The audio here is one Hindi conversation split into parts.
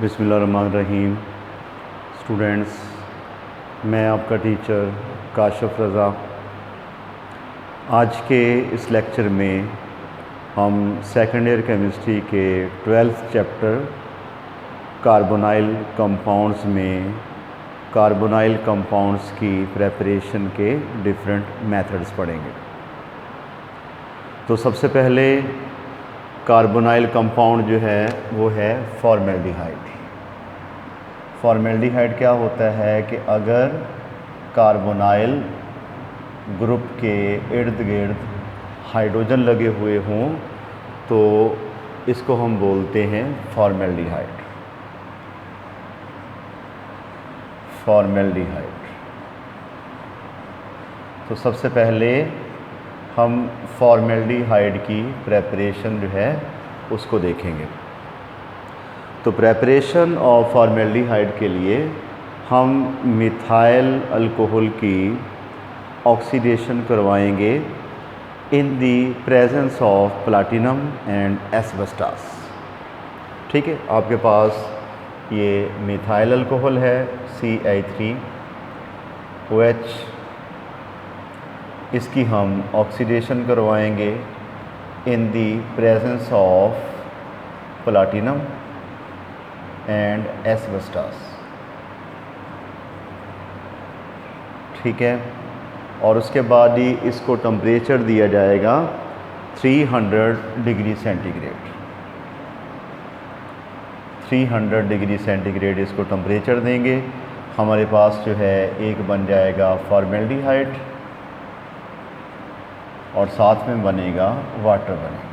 बिस्मिल्लाहिर्रहमानिर्रहीम। स्टूडेंट्स, मैं आपका टीचर काशिफ रज़ा। आज के इस लेक्चर में हम सेकेंड ईयर केमिस्ट्री के 12th चैप्टर कार्बोनाइल कंपाउंड्स में कार्बोनाइल कंपाउंड्स की प्रेपरेशन के डिफरेंट मेथड्स पढ़ेंगे। तो सबसे पहले कार्बोनाइल कंपाउंड जो है वो है फॉर्मेल्डिहाइड। फॉर्मेल्डिहाइड क्या होता है कि अगर कार्बोनाइल ग्रुप के इर्द गिर्द हाइड्रोजन लगे हुए हों तो इसको हम बोलते हैं फॉर्मेल्डिहाइड। फॉर्मेल्डिहाइड। तो सबसे पहले हम फॉर्मेल्डिहाइड की प्रेपरेशन जो है उसको देखेंगे। तो प्रेपरेशन ऑफ फॉर्मेल्डिहाइड के लिए हम मिथाइल अल्कोहल की ऑक्सीडेशन करवाएंगे in the presence of platinum and asbestos. ठीक है, आपके पास ये मिथाइल अल्कोहल है CI3OH, इसकी हम ऑक्सीडेशन करवाएंगे in the presence of platinum and asbestos. ठीक है, और उसके बाद ही इसको टेम्परेचर दिया जाएगा 300 डिग्री सेंटीग्रेड। 300 डिग्री सेंटीग्रेड इसको टेम्परेचर देंगे। हमारे पास जो है एक बन जाएगा फॉर्मेल्डिहाइड और साथ में बनेगा वाटर बनेगा।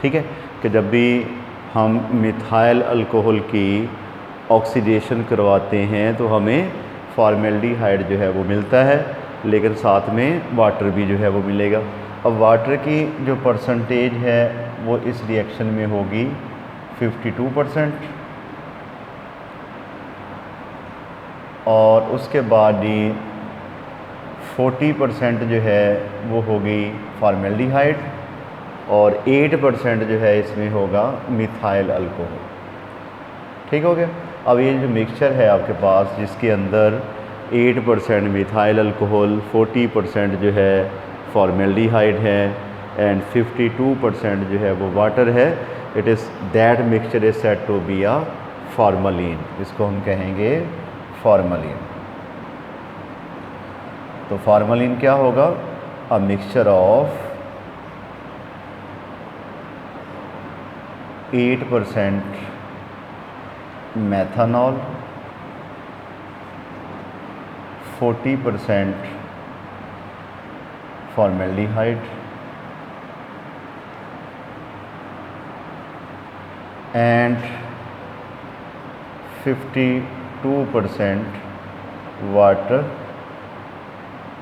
ठीक है, कि जब भी हम मिथाइल अल्कोहल की ऑक्सीडेशन करवाते हैं तो हमें फॉर्मेल्डिहाइड जो है वो मिलता है, लेकिन साथ में वाटर भी जो है वो मिलेगा। अब वाटर की जो परसेंटेज है वो इस रिएक्शन में होगी 52%, और उसके बाद ही 40% जो है वो होगी फॉर्मेल्डिहाइड और 8% जो है इसमें होगा मिथाइल अल्कोहल। ठीक हो गया। अब ये जो मिक्सचर है आपके पास जिसके अंदर 8% मिथाइल अल्कोहल, 40% जो है फॉर्मेल्डिहाइड है एंड 52% जो है वो वाटर है, it is that mixture is said to be a formalin. इसको हम कहेंगे फॉर्मलिन। तो फॉर्मलिन क्या होगा? A mixture of 8% methanol, 40% formaldehyde and 52% water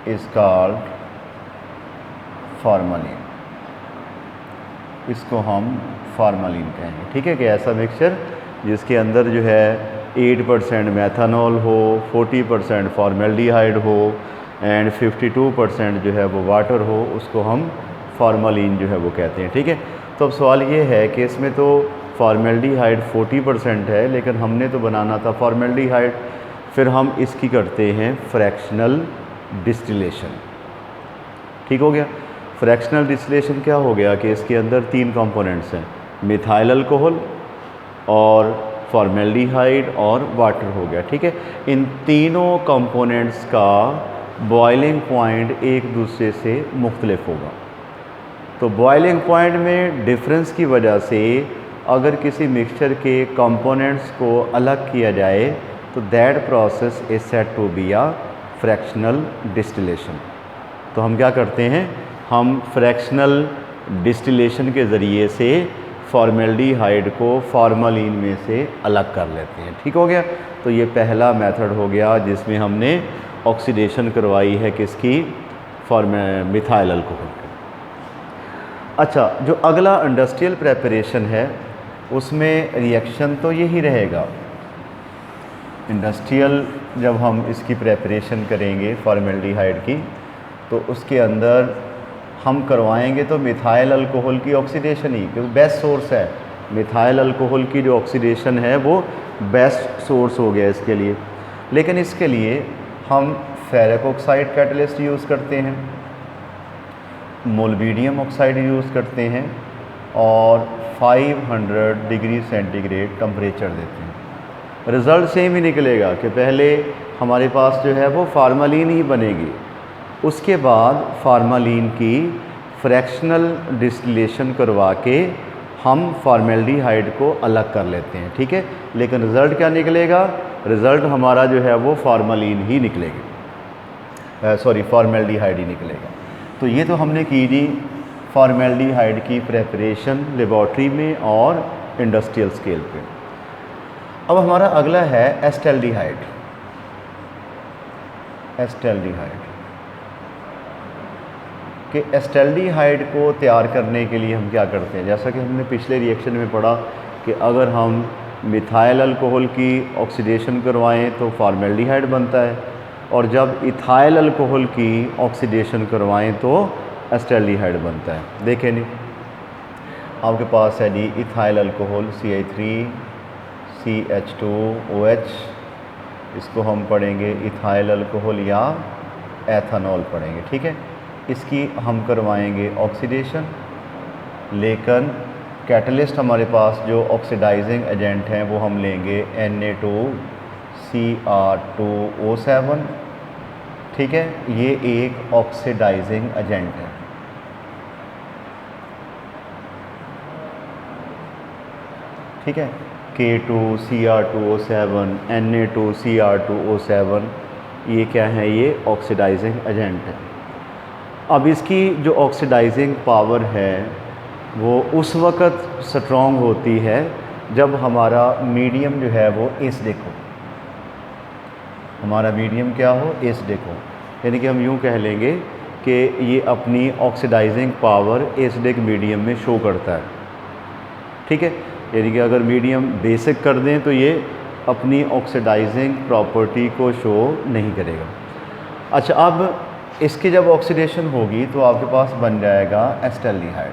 is called formalin. इसको हम फॉर्मलिन कहेंगे। ठीक है, कि ऐसा मिक्सचर जिसके अंदर जो है 8% मेथनॉल हो, 40% फॉर्मेल्डिहाइड हो एंड 52% जो है वो वाटर हो, उसको हम फॉर्मलिन जो है वो कहते हैं। ठीक है, तो अब सवाल ये है कि इसमें तो फॉर्मेल्डिहाइड 40% है, लेकिन हमने तो बनाना था फॉर्मेल्डिहाइड। फिर हम इसकी करते हैं फ्रैक्शनल डिस्टिलेशन। ठीक हो गया। फ्रैक्शनल डिस्टिलेशन क्या हो गया कि इसके अंदर 3 कंपोनेंट्स हैं, मिथाइल अल्कोहल और फॉर्मेल्डिहाइड और वाटर हो गया। ठीक है, इन तीनों कंपोनेंट्स का बॉइलिंग पॉइंट एक दूसरे से मुख्तलिफ होगा। तो बॉइलिंग पॉइंट में डिफरेंस की वजह से अगर किसी मिक्सचर के कंपोनेंट्स को अलग किया जाए तो that process is said to be a fractional distillation. तो हम क्या करते हैं, हम फ्रैक्शनल डिस्टिलेशन के ज़रिए से फॉर्मेल्डिहाइड को फॉर्मलिन में से अलग कर लेते हैं। ठीक हो गया। तो ये पहला मेथड हो गया जिसमें हमने ऑक्सीडेशन करवाई है किसकी? मिथाइल अल्कोहल की। अच्छा, जो अगला इंडस्ट्रियल प्रेपरेशन है उसमें रिएक्शन तो यही रहेगा। इंडस्ट्रियल जब हम इसकी प्रेपरेशन करेंगे फॉर्मेल्डिहाइड की तो उसके अंदर हम करवाएंगे तो मिथाइल अल्कोहल की ऑक्सीडेशन ही, क्योंकि बेस्ट सोर्स है मिथाइल अल्कोहल की जो ऑक्सीडेशन है वो बेस्ट सोर्स हो गया इसके लिए। लेकिन इसके लिए हम फेरिक ऑक्साइड कैटलिस्ट यूज़ करते हैं, मोल्बिडियम ऑक्साइड यूज़ करते हैं और 500 डिग्री सेंटीग्रेड टेम्परेचर देते हैं। रिज़ल्ट सेम ही निकलेगा कि पहले हमारे पास जो है वो फार्मालीन ही बनेगी, उसके बाद फार्मालीन की फ्रैक्शनल डिस्टिलेशन करवा के हम फॉर्मेल्डिहाइड को अलग कर लेते हैं, ठीक है। लेकिन रिज़ल्ट क्या निकलेगा? रिज़ल्ट हमारा जो है वो फार्मालीन ही निकलेगा, सॉरी फॉर्मेल्डिहाइड ही निकलेगा। तो ये तो हमने की जी फॉर्मेल्डिहाइड की प्रेपरेशन लेबॉर्ट्री में और इंडस्ट्रियल स्केल पे। अब हमारा अगला है एस्टल्डिहाइड। एस्टल्डिहाइड कि एस्टल्डिहाइड को तैयार करने के लिए हम क्या करते हैं, जैसा कि हमने पिछले रिएक्शन में पढ़ा कि अगर हम मिथाइल अल्कोहल की ऑक्सीडेशन करवाएं तो फॉर्मेल्डिहाइड बनता है, और जब इथाइल अल्कोहल की ऑक्सीडेशन करवाएं तो एस्टल्डिहाइड बनता है। देखें नहीं, आपके पास है जी इथाइल अल्कोहल CH3CH2OH, इसको हम पढ़ेंगे इथाइल अल्कोहल या एथेनॉल पढ़ेंगे, ठीक है। इसकी हम करवाएंगे ऑक्सीडेशन, लेकिन कैटलिस्ट हमारे पास जो ऑक्सीडाइजिंग एजेंट हैं वो हम लेंगे Na2Cr2O7, ठीक है। ये एक ऑक्सीडाइजिंग एजेंट है, ठीक है। K2Cr2O7, Na2Cr2O7, ये क्या है? ये ऑक्सीडाइजिंग एजेंट है। अब इसकी जो ऑक्सीडाइजिंग पावर है वो उस वक़्त स्ट्रॉन्ग होती है जब हमारा मीडियम जो है वो एसिडिक हो। हमारा मीडियम क्या हो? एसिडिक हो। यानी कि हम यूँ कह लेंगे कि ये अपनी ऑक्सीडाइजिंग पावर एसिडिक मीडियम में शो करता है, ठीक है। यानी कि अगर मीडियम बेसिक कर दें तो ये अपनी ऑक्सीडाइजिंग प्रॉपर्टी को शो नहीं करेगा। अच्छा, अब इसकी जब ऑक्सीडेशन होगी तो आपके पास बन जाएगा एस्टल्डिहाइड,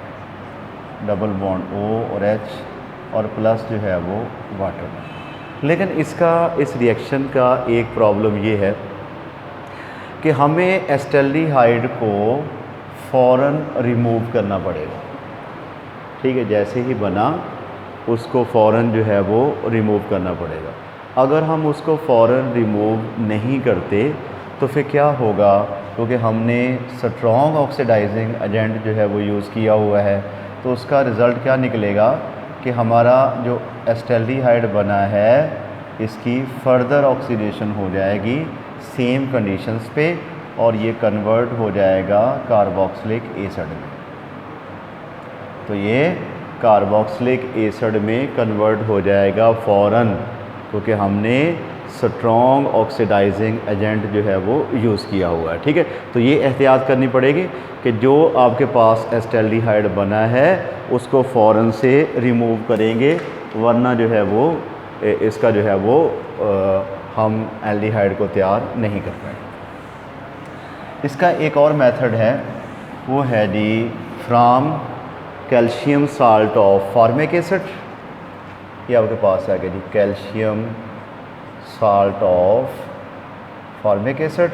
डबल बॉन्ड O और H और प्लस जो है वो वाटर। लेकिन इसका, इस रिएक्शन का एक प्रॉब्लम ये है कि हमें एस्टल्डिहाइड को फ़ौरन रिमूव करना पड़ेगा, ठीक है। जैसे ही बना उसको फ़ौरन जो है वो रिमूव करना पड़ेगा। अगर हम उसको फ़ौरन रिमूव नहीं करते तो फिर क्या होगा? क्योंकि हमने स्ट्रॉन्ग ऑक्सीडाइजिंग एजेंट जो है वो यूज़ किया हुआ है, तो उसका रिज़ल्ट क्या निकलेगा कि हमारा जो एस्टल्डिहाइड बना है इसकी फ़र्दर ऑक्सीडेशन हो जाएगी सेम कंडीशंस पे और ये कन्वर्ट हो जाएगा कार्बोक्सिलिक एसिड में। तो ये कार्बोक्सिलिक एसिड में कन्वर्ट हो जाएगा फ़ौरन, क्योंकि हमने स्ट्रॉन्ग ऑक्सीडाइजिंग एजेंट जो है वो यूज़ किया हुआ है, ठीक है। तो ये एहतियात करनी पड़ेगी कि जो आपके पास एस्टल्डिहाइड बना है उसको फ़ौरन से रिमूव करेंगे, वरना जो है वो इसका जो है वो हम एल्डिहाइड को तैयार नहीं कर पाएंगे। इसका एक और मेथड है, वो है जी from calcium salt of formic acid. ये आपके पास आ गया जी calcium salt of formic acid,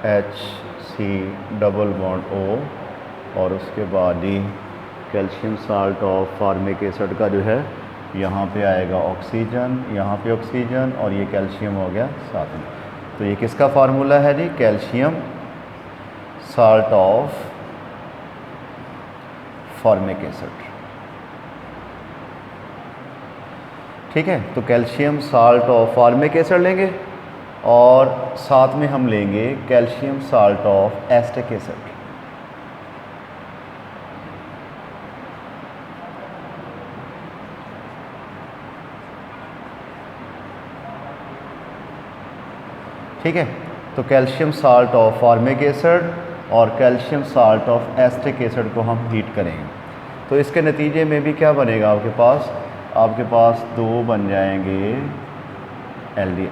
HC double bond O, और उसके बाद ही calcium salt of formic acid का जो है यहाँ पे आएगा ऑक्सीजन, यहाँ पे ऑक्सीजन और ये कैल्शियम हो गया साथ में। तो ये किसका फार्मूला है जी? Calcium salt of formic acid, ठीक है। तो calcium salt of formic acid लेंगे और साथ में हम लेंगे calcium salt of acetic acid. ठीक है, तो calcium salt of formic acid और calcium salt of acetic acid को हम हीट करेंगे। तो इसके नतीजे में भी क्या बनेगा आपके पास दो बन जाएंगे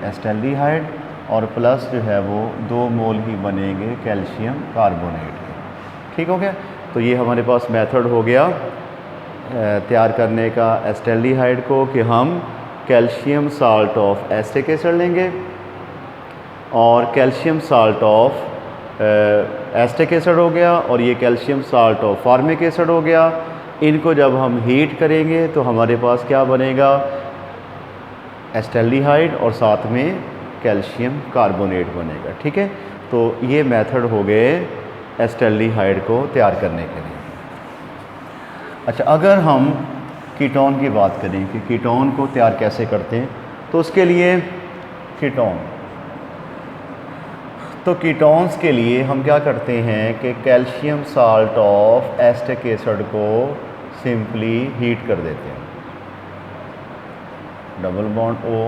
एस्टल्डिहाइड और प्लस जो है वो 2 मोल ही बनेंगे कैल्शियम कार्बोनेट के। ठीक हो गया। तो ये हमारे पास मेथड हो गया तैयार करने का एसिटाल्डिहाइड को, कि हम calcium salt of acetic acid लेंगे और calcium salt of acetic acid हो गया, और ये calcium salt of formic acid हो गया। इनको जब हम हीट करेंगे तो हमारे पास क्या बनेगा, एसिटाल्डिहाइड और साथ में कैल्शियम कार्बोनेट बनेगा। ठीक है, तो ये मेथड हो गए एसिटाल्डिहाइड को तैयार करने के लिए। अच्छा, अगर हम कीटोन की बात करें कि कीटोन को तैयार कैसे करते हैं, तो उसके लिए कीटोन्स के लिए हम क्या करते हैं कि calcium salt of acetic acid को सिंपली हीट कर देते हैं, डबल बॉन्ड O।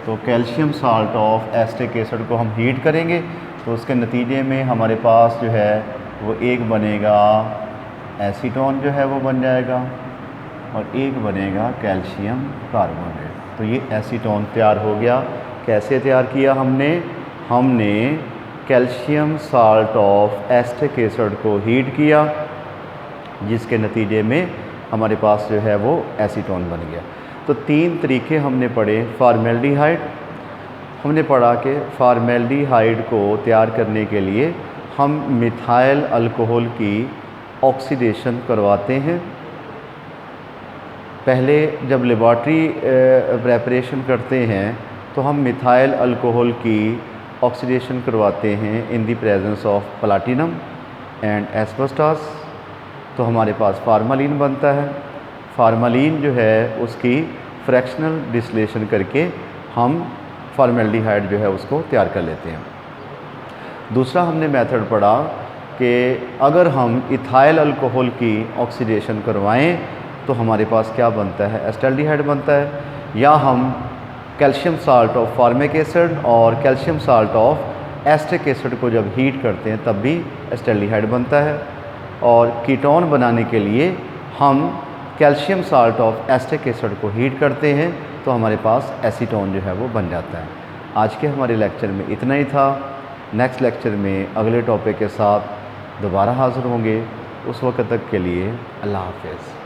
तो calcium salt of acetic acid को हम हीट करेंगे तो उसके नतीजे में हमारे पास जो है वो एक बनेगा एसीटोन जो है वो बन जाएगा, और एक बनेगा कैल्शियम कार्बोनेट। तो ये एसीटोन तैयार हो गया। कैसे तैयार किया हमने calcium salt of acetic acid को हीट किया, जिसके नतीजे में हमारे पास जो है वो एसीटोन बन गया। तो 3 तरीके हमने पढ़े। फॉर्मेल्डिहाइड हमने पढ़ा कि फॉर्मेल्डिहाइड को तैयार करने के लिए हम मिथाइल अल्कोहल की ऑक्सीडेशन करवाते हैं। पहले जब लेबॉर्ट्री प्रेपरेशन करते हैं तो हम मिथाइल अल्कोहल की ऑक्सीडेशन करवाते हैं in the presence of platinum and asbestos. तो हमारे पास फार्मालिन बनता है। फार्मालिन जो है उसकी फ्रैक्शनल डिस्टिलेशन करके हम फॉर्मेल्डिहाइड जो है उसको तैयार कर लेते हैं। दूसरा हमने मेथड पढ़ा कि अगर हम इथाइल अल्कोहल की ऑक्सीडेशन करवाएं तो हमारे पास क्या बनता है, एसिटाल्डिहाइड बनता है। या हम calcium salt of formic acid और calcium salt of acetic acid को जब हीट करते हैं तब भी एसिटाल्डिहाइड बनता है। और कीटोन बनाने के लिए हम calcium salt of acetic acid को हीट करते हैं तो हमारे पास एसीटोन जो है वो बन जाता है। आज के हमारे लेक्चर में इतना ही था। नेक्स्ट लेक्चर में अगले टॉपिक के साथ दोबारा हाज़िर होंगे। उस वक्त तक के लिए अल्लाह हाफ़िज़।